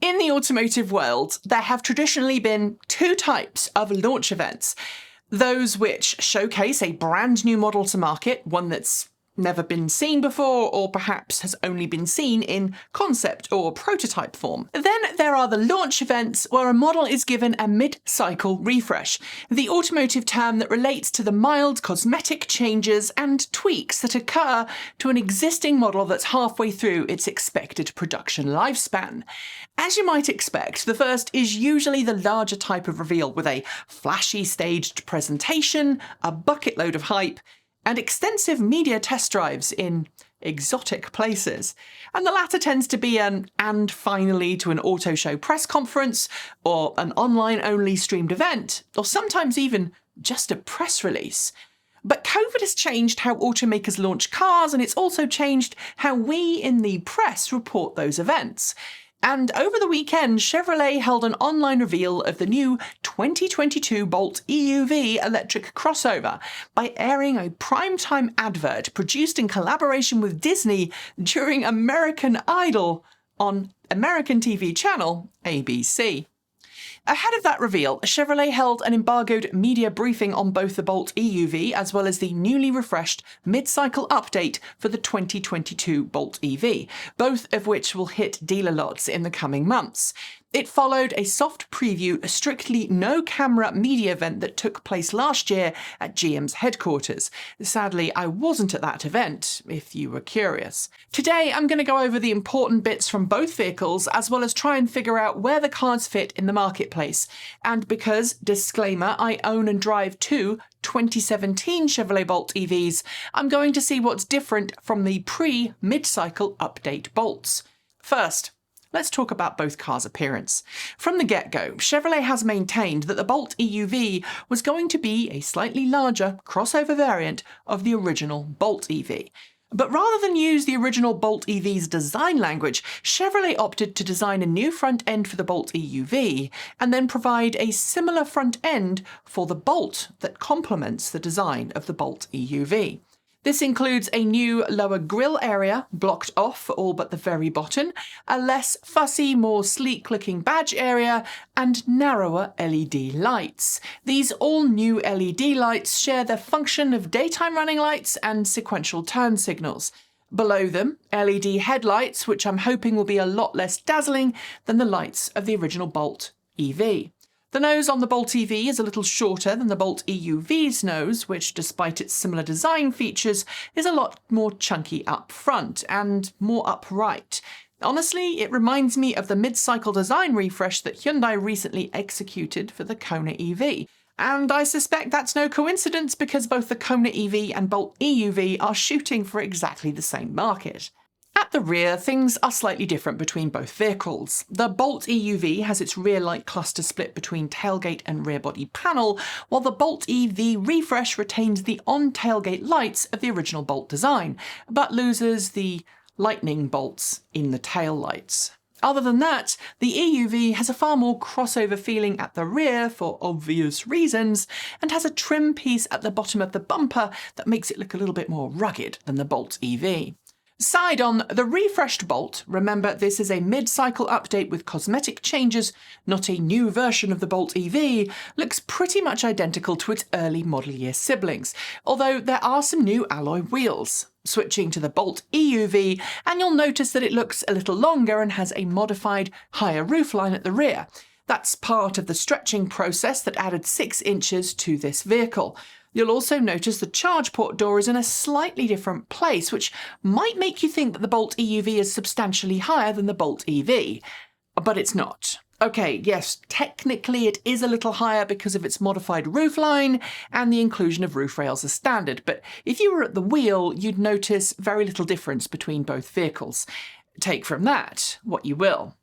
In the automotive world, there have traditionally been two types of launch events. Those which showcase a brand new model to market, one that's never been seen before or perhaps has only been seen in concept or prototype form. Then there are the launch events where a model is given a mid-cycle refresh, the automotive term that relates to the mild cosmetic changes and tweaks that occur to an existing model that's halfway through its expected production lifespan. As you might expect, the first is usually the larger type of reveal with a flashy staged presentation, a bucket load of hype, and extensive media test drives in exotic places. And the latter tends to be an "and finally" to an auto show press conference, or an online-only streamed event, or sometimes even just a press release. But COVID has changed how automakers launch cars, and it's also changed how we in the press report those events. And over the weekend, Chevrolet held an online reveal of the new 2022 Bolt EUV electric crossover by airing a primetime advert produced in collaboration with Disney during American Idol on American TV channel ABC. Ahead of that reveal, Chevrolet held an embargoed media briefing on both the Bolt EUV as well as the newly refreshed mid-cycle update for the 2022 Bolt EV, both of which will hit dealer lots in the coming months. It followed a soft preview, a strictly no-camera media event that took place last year at GM's headquarters. Sadly, I wasn't at that event, if you were curious. Today, I'm going to go over the important bits from both vehicles, as well as try and figure out where the cars fit in the marketplace. And because, disclaimer, I own and drive two 2017 Chevrolet Bolt EVs, I'm going to see what's different from the pre-mid-cycle update Bolts. First, let's talk about both cars' appearance. From the get-go, Chevrolet has maintained that the Bolt EUV was going to be a slightly larger crossover variant of the original Bolt EV. But rather than use the original Bolt EV's design language, Chevrolet opted to design a new front end for the Bolt EUV and then provide a similar front end for the Bolt that complements the design of the Bolt EUV. This includes a new lower grille area, blocked off for all but the very bottom, a less fussy, more sleek-looking badge area, and narrower LED lights. These all-new LED lights share the function of daytime running lights and sequential turn signals. Below them, LED headlights, which I'm hoping will be a lot less dazzling than the lights of the original Bolt EV. The nose on the Bolt EV is a little shorter than the Bolt EUV's nose, which, despite its similar design features, is a lot more chunky up front and more upright. Honestly, it reminds me of the mid-cycle design refresh that Hyundai recently executed for the Kona EV. And I suspect that's no coincidence because both the Kona EV and Bolt EUV are shooting for exactly the same market. At the rear, things are slightly different between both vehicles. The Bolt EUV has its rear light cluster split between tailgate and rear body panel, while the Bolt EV refresh retains the on-tailgate lights of the original Bolt design, but loses the lightning bolts in the tail lights. Other than that, the EUV has a far more crossover feeling at the rear for obvious reasons, and has a trim piece at the bottom of the bumper that makes it look a little bit more rugged than the Bolt EV. Side on, the refreshed Bolt, remember this is a mid-cycle update with cosmetic changes, not a new version of the Bolt EV, looks pretty much identical to its early model year siblings, although there are some new alloy wheels. Switching to the Bolt EUV, and you'll notice that it looks a little longer and has a modified higher roofline at the rear. That's part of the stretching process that added 6 inches to this vehicle. You'll also notice the charge port door is in a slightly different place, which might make you think that the Bolt EUV is substantially higher than the Bolt EV, but it's not. Okay, yes, technically it is a little higher because of its modified roofline and the inclusion of roof rails as standard, but if you were at the wheel, you'd notice very little difference between both vehicles. Take from that what you will.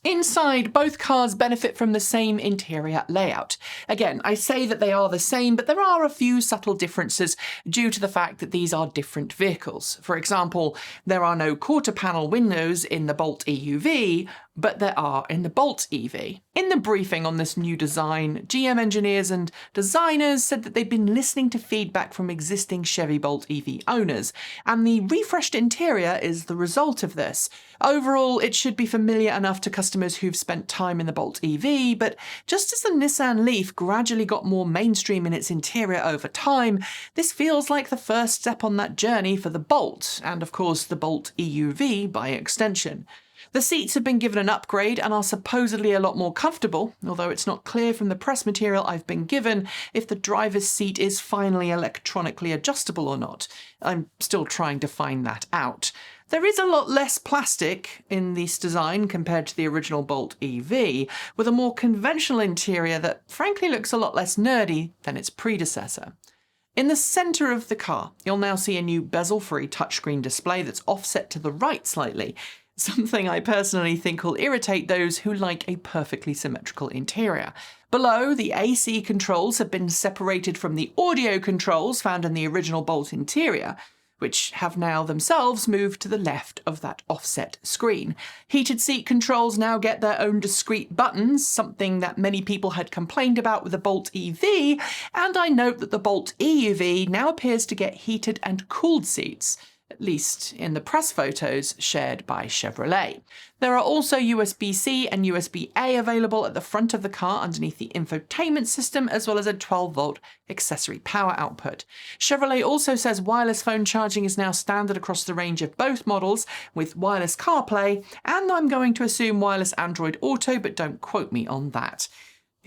Inside, both cars benefit from the same interior layout. Again, I say that they are the same, but there are a few subtle differences due to the fact that these are different vehicles. For example, there are no quarter panel windows in the Bolt EUV, but there are in the Bolt EV. In the briefing on this new design, GM engineers and designers said that they'd been listening to feedback from existing Chevy Bolt EV owners, and the refreshed interior is the result of this. Overall, it should be familiar enough to customers who've spent time in the Bolt EV, but just as the Nissan Leaf gradually got more mainstream in its interior over time, this feels like the first step on that journey for the Bolt, and of course the Bolt EUV by extension. The seats have been given an upgrade and are supposedly a lot more comfortable, although it's not clear from the press material I've been given if the driver's seat is finally electronically adjustable or not. I'm still trying to find that out. There is a lot less plastic in this design compared to the original Bolt EV, with a more conventional interior that frankly looks a lot less nerdy than its predecessor. In the centre of the car, you'll now see a new bezel-free touchscreen display that's offset to the right slightly, something I personally think will irritate those who like a perfectly symmetrical interior. Below, the AC controls have been separated from the audio controls found in the original Bolt interior, which have now themselves moved to the left of that offset screen. Heated seat controls now get their own discrete buttons, something that many people had complained about with the Bolt EV, and I note that the Bolt EUV now appears to get heated and cooled seats, at least in the press photos shared by Chevrolet. There are also USB-C and USB-A available at the front of the car underneath the infotainment system, as well as a 12-volt accessory power output. Chevrolet also says wireless phone charging is now standard across the range of both models, with wireless CarPlay, and I'm going to assume wireless Android Auto, but don't quote me on that.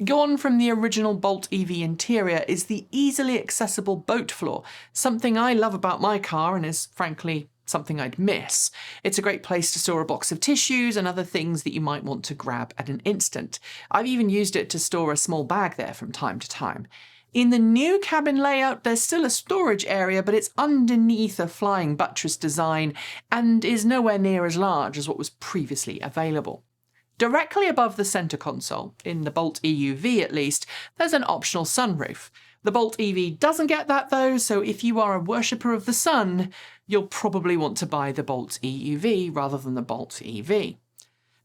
Gone from the original Bolt EV interior is the easily accessible boat floor, something I love about my car and is, frankly, something I'd miss. It's a great place to store a box of tissues and other things that you might want to grab at an instant. I've even used it to store a small bag there from time to time. In the new cabin layout, there's still a storage area, but it's underneath a flying buttress design and is nowhere near as large as what was previously available. Directly above the centre console, in the Bolt EUV at least, there's an optional sunroof. The Bolt EV doesn't get that though, so if you are a worshipper of the sun, you'll probably want to buy the Bolt EUV rather than the Bolt EV.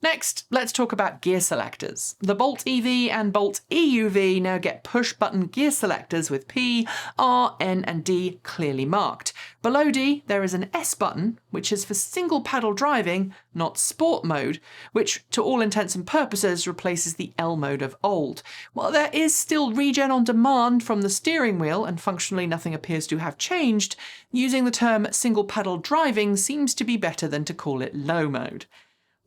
Next, let's talk about gear selectors. The Bolt EV and Bolt EUV now get push-button gear selectors with P, R, N and D clearly marked. Below D, there is an S button, which is for single-pedal driving, not sport mode, which to all intents and purposes replaces the L mode of old. While there is still regen on demand from the steering wheel and functionally nothing appears to have changed, using the term single-pedal driving seems to be better than to call it low mode.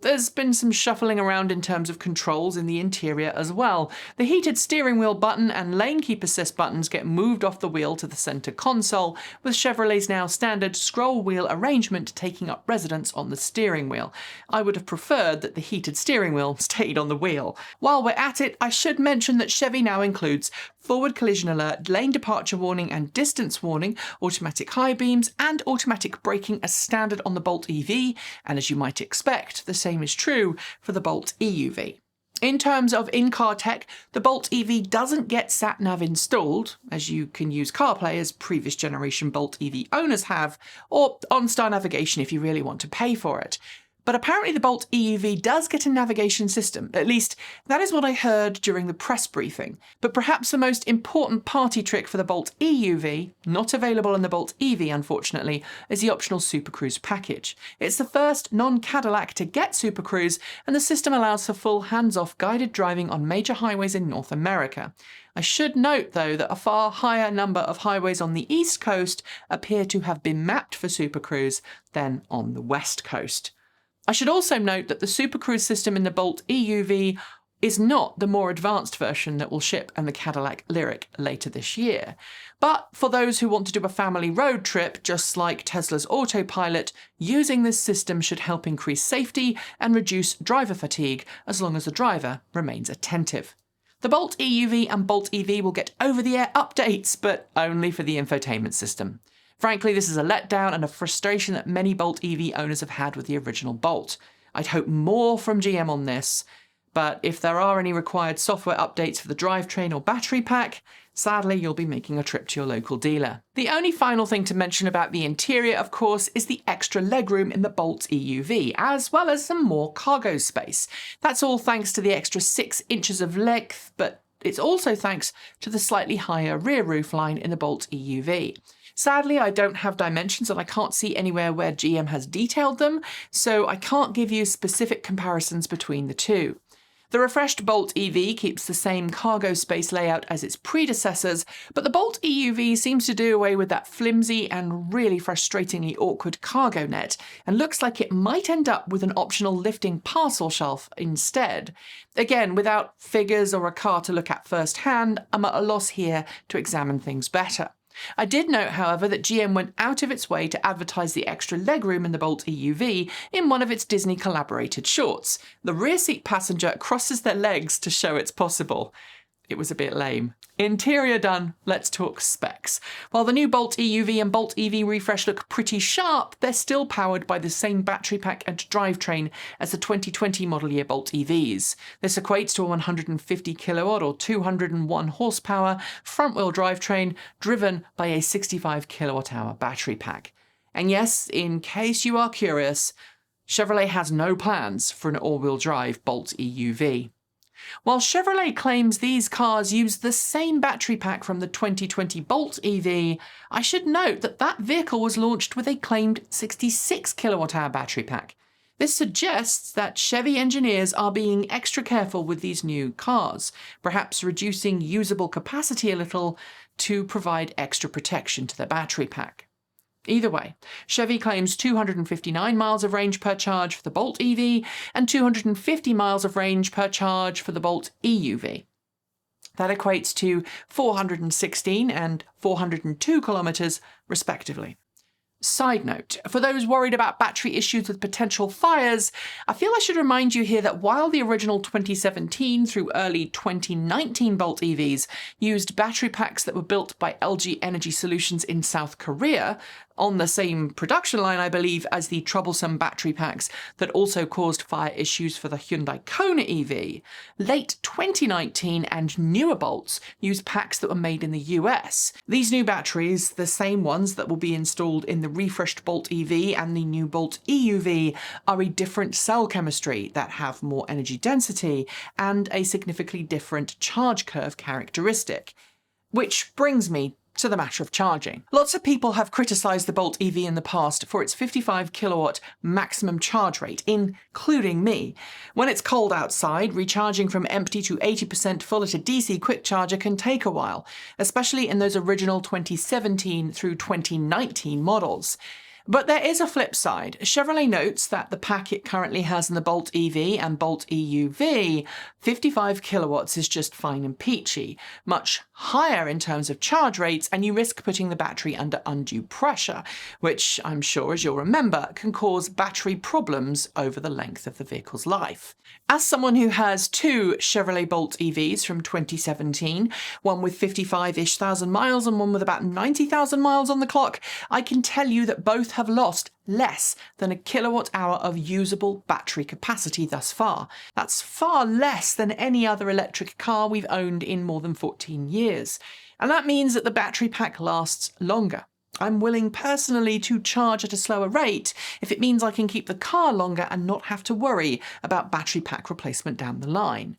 There's been some shuffling around in terms of controls in the interior as well. The heated steering wheel button and lane keep assist buttons get moved off the wheel to the centre console, with Chevrolet's now standard scroll wheel arrangement taking up residence on the steering wheel. I would have preferred that the heated steering wheel stayed on the wheel. While we're at it, I should mention that Chevy now includes forward collision alert, lane departure warning and distance warning, automatic high beams and automatic braking as standard on the Bolt EV, and as you might expect, the same is true for the Bolt EUV. In terms of in-car tech, the Bolt EV doesn't get sat-nav installed, as you can use CarPlay as previous generation Bolt EV owners have, or OnStar navigation if you really want to pay for it. But apparently the Bolt EUV does get a navigation system. At least, that is what I heard during the press briefing. But perhaps the most important party trick for the Bolt EUV, not available in the Bolt EV unfortunately, is the optional Super Cruise package. It's the first non-Cadillac to get Super Cruise, and the system allows for full hands-off guided driving on major highways in North America. I should note, though, that a far higher number of highways on the East Coast appear to have been mapped for Super Cruise than on the West Coast. I should also note that the Super Cruise system in the Bolt EUV is not the more advanced version that will ship in the Cadillac Lyriq later this year. But for those who want to do a family road trip, just like Tesla's Autopilot, using this system should help increase safety and reduce driver fatigue as long as the driver remains attentive. The Bolt EUV and Bolt EV will get over-the-air updates, but only for the infotainment system. Frankly, this is a letdown and a frustration that many Bolt EV owners have had with the original Bolt. I'd hope more from GM on this, But if there are any required software updates for the drivetrain or battery pack, sadly you'll be making a trip to your local dealer. The only final thing to mention about the interior, of course, is the extra legroom in the Bolt EUV, as well as some more cargo space. That's all thanks to the extra 6 inches of length, but it's also thanks to the slightly higher rear roof line in the Bolt EUV. Sadly, I don't have dimensions and I can't see anywhere where GM has detailed them, so I can't give you specific comparisons between the two. The refreshed Bolt EV keeps the same cargo space layout as its predecessors, but the Bolt EUV seems to do away with that flimsy and really frustratingly awkward cargo net, and looks like it might end up with an optional lifting parcel shelf instead. Again, without figures or a car to look at firsthand, I'm at a loss here to examine things better. I did note, however, that GM went out of its way to advertise the extra legroom in the Bolt EUV in one of its Disney collaborated shorts. The rear seat passenger crosses their legs to show it's possible. It was a bit lame. Interior done, let's talk specs. While the new Bolt EUV and Bolt EV refresh look pretty sharp, they're still powered by the same battery pack and drivetrain as the 2020 model year Bolt EVs. This equates to a 150 kilowatt or 201 horsepower front-wheel drivetrain driven by a 65 kilowatt hour battery pack. And yes, in case you are curious, Chevrolet has no plans for an all-wheel drive Bolt EUV. While Chevrolet claims these cars use the same battery pack from the 2020 Bolt EV, I should note that that vehicle was launched with a claimed 66 kilowatt-hour battery pack. This suggests that Chevy engineers are being extra careful with these new cars, perhaps reducing usable capacity a little to provide extra protection to their battery pack. Either way, Chevy claims 259 miles of range per charge for the Bolt EV and 250 miles of range per charge for the Bolt EUV. That equates to 416 and 402 kilometers, respectively. Side note, for those worried about battery issues with potential fires, I feel I should remind you here that while the original 2017 through early 2019 Bolt EVs used battery packs that were built by LG Energy Solutions in South Korea, on the same production line, I believe, as the troublesome battery packs that also caused fire issues for the Hyundai Kona EV, late 2019 and newer Bolts use packs that were made in the US. These new batteries, the same ones that will be installed in the refreshed Bolt EV and the new Bolt EUV, are a different cell chemistry that have more energy density and a significantly different charge curve characteristic. Which brings me to the matter of charging. Lots of people have criticised the Bolt EV in the past for its 55 kilowatt maximum charge rate, including me. When it's cold outside, recharging from empty to 80% full at a DC quick charger can take a while, especially in those original 2017 through 2019 models. But there is a flip side. Chevrolet notes that the pack it currently has in the Bolt EV and Bolt EUV, 55 kilowatts is just fine and peachy, much higher in terms of charge rates, and you risk putting the battery under undue pressure, which I'm sure, as you'll remember, can cause battery problems over the length of the vehicle's life. As someone who has 2 Chevrolet Bolt EVs from 2017, one with 55-ish thousand miles and one with about 90,000 miles on the clock, I can tell you that both have lost less than a kilowatt hour of usable battery capacity thus far. That's far less than any other electric car we've owned in more than 14 years. And that means that the battery pack lasts longer. I'm willing personally to charge at a slower rate if it means I can keep the car longer and not have to worry about battery pack replacement down the line.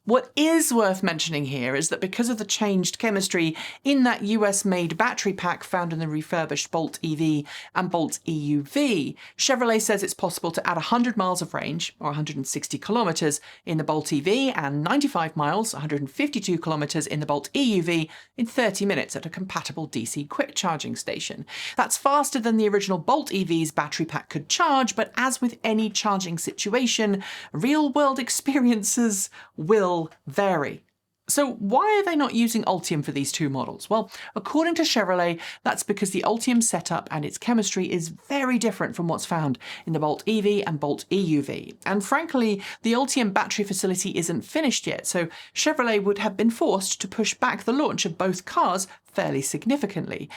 What is worth mentioning here is that because of the changed chemistry in that US-made battery pack found in the refurbished Bolt EV and Bolt EUV, Chevrolet says it's possible to add 100 miles of range, or 160 kilometers, in the Bolt EV and 95 miles, 152 kilometers, in the Bolt EUV in 30 minutes at a compatible DC quick charging station. That's faster than the original Bolt EV's battery pack could charge, but as with any charging situation, real-world experiences will vary. So why are they not using Ultium for these two models? Well, according to Chevrolet, that's because the Ultium setup and its chemistry is very different from what's found in the Bolt EV and Bolt EUV. And frankly, the Ultium battery facility isn't finished yet, so Chevrolet would have been forced to push back the launch of both cars fairly significantly.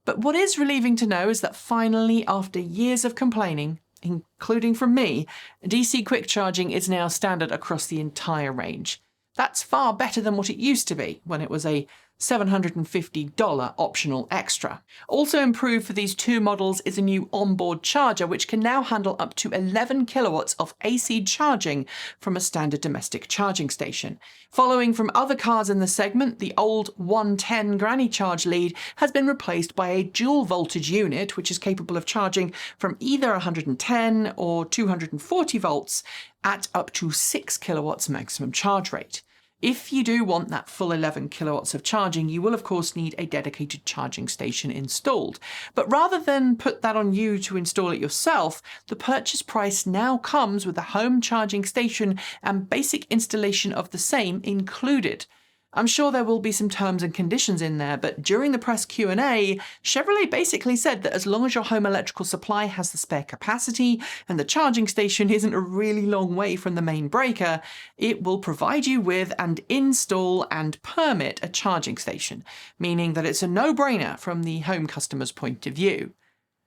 But what is relieving to know is that finally, after years of complaining, including from me, DC quick charging is now standard across the entire range. That's far better than what it used to be when it was a $750 optional extra. Also improved for these two models is a new onboard charger, which can now handle up to 11 kilowatts of AC charging from a standard domestic charging station. Following from other cars in the segment, the old 110 granny charge lead has been replaced by a dual voltage unit, which is capable of charging from either 110 or 240 volts at up to 6 kilowatts maximum charge rate. If you do want that full 11 kilowatts of charging, you will of course need a dedicated charging station installed. But rather than put that on you to install it yourself, the purchase price now comes with a home charging station and basic installation of the same included. I'm sure there will be some terms and conditions in there, but during the press Q&A, Chevrolet basically said that as long as your home electrical supply has the spare capacity and the charging station isn't a really long way from the main breaker, it will provide you with and install and permit a charging station, meaning that it's a no-brainer from the home customer's point of view.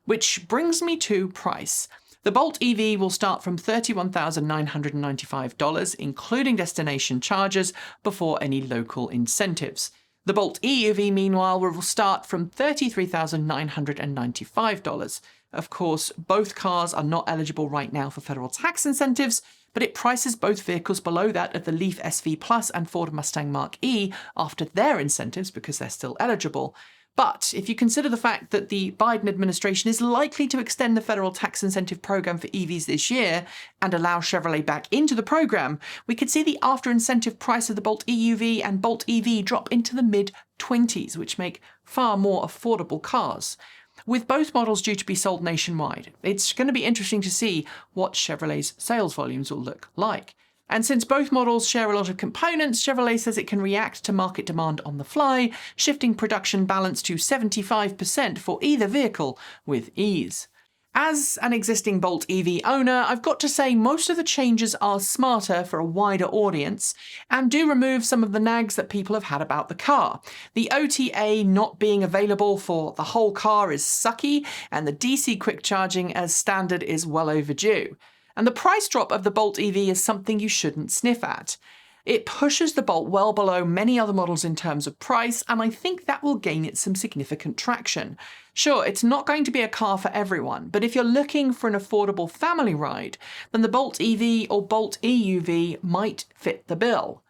Which brings me to price. The Bolt EV will start from $31,995, including destination charges, before any local incentives. The Bolt EUV, meanwhile, will start from $33,995. Of course, both cars are not eligible right now for federal tax incentives, but it prices both vehicles below that of the Leaf SV Plus and Ford Mustang Mach-E after their incentives because they're still eligible. But if you consider the fact that the Biden administration is likely to extend the federal tax incentive program for EVs this year and allow Chevrolet back into the program, we could see the after-incentive price of the Bolt EUV and Bolt EV drop into the mid-20s, which make far more affordable cars. With both models due to be sold nationwide, it's going to be interesting to see what Chevrolet's sales volumes will look like. And since both models share a lot of components, Chevrolet says it can react to market demand on the fly, shifting production balance to 75% for either vehicle with ease. As an existing Bolt EV owner, I've got to say most of the changes are smarter for a wider audience and do remove some of the nags that people have had about the car. The OTA not being available for the whole car is sucky, and the DC quick charging as standard is well overdue. And the price drop of the Bolt EV is something you shouldn't sniff at. It pushes the Bolt well below many other models in terms of price, and I think that will gain it some significant traction. Sure, it's not going to be a car for everyone, but if you're looking for an affordable family ride, then the Bolt EV or Bolt EUV might fit the bill.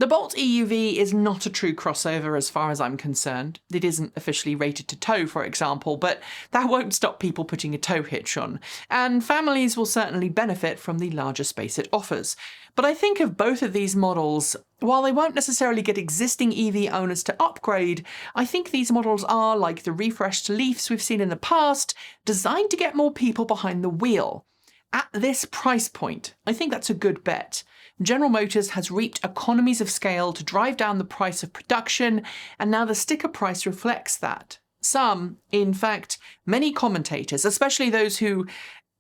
The Bolt EUV is not a true crossover as far as I'm concerned. It isn't officially rated to tow, for example, but that won't stop people putting a tow hitch on, and families will certainly benefit from the larger space it offers. But I think of both of these models, while they won't necessarily get existing EV owners to upgrade, I think these models are, like the refreshed Leafs we've seen in the past, designed to get more people behind the wheel. At this price point, I think that's a good bet. General Motors has reaped economies of scale to drive down the price of production, and now the sticker price reflects that. Some, in fact, many commentators, especially those who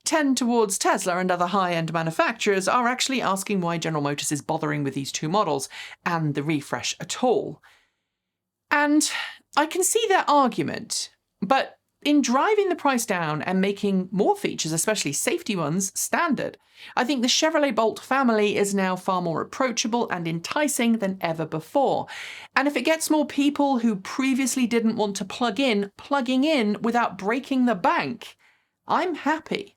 tend towards Tesla and other high-end manufacturers, are actually asking why General Motors is bothering with these two models and the refresh at all. And I can see their argument, but in driving the price down and making more features, especially safety ones, standard, I think the Chevrolet Bolt family is now far more approachable and enticing than ever before. And if it gets more people who previously didn't want to plug in, plugging in without breaking the bank, I'm happy.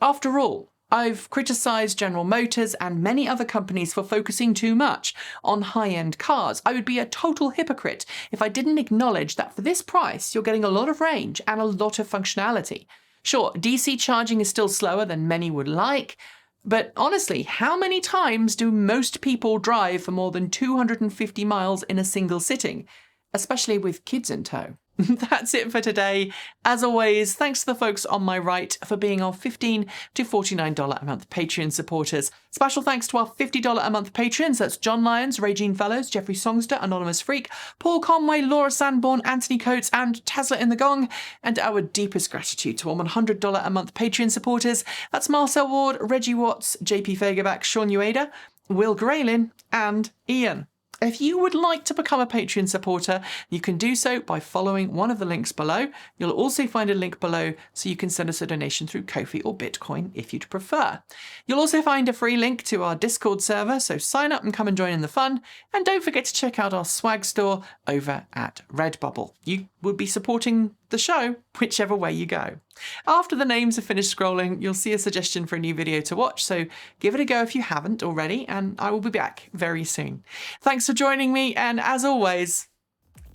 After all, I've criticised General Motors and many other companies for focusing too much on high-end cars. I would be a total hypocrite if I didn't acknowledge that for this price, you're getting a lot of range and a lot of functionality. Sure, DC charging is still slower than many would like, but honestly, how many times do most people drive for more than 250 miles in a single sitting, especially with kids in tow? That's it for today. As always, thanks to the folks on my right for being our $15 to $49 a month Patreon supporters. Special thanks to our $50 a month patrons. That's John Lyons, Regine Fellows, Jeffrey Songster, Anonymous Freak, Paul Conway, Laura Sanborn, Anthony Coates, and Tesla in the Gong. And our deepest gratitude to our $100 a month Patreon supporters. That's Marcel Ward, Reggie Watts, JP Fagerback, Sean Ueda, Will Graylin, and Ian. If you would like to become a Patreon supporter, you can do so by following one of the links below. You'll also find a link below so you can send us a donation through Ko-fi or Bitcoin if you'd prefer. You'll also find a free link to our Discord server, so sign up and come and join in the fun. And don't forget to check out our swag store over at Redbubble. You would be supporting the show whichever way you go. After the names are finished scrolling, you'll see a suggestion for a new video to watch, so give it a go if you haven't already, and I will be back very soon. Thanks for joining me, and as always,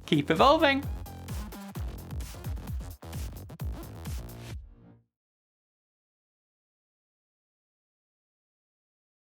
keep evolving!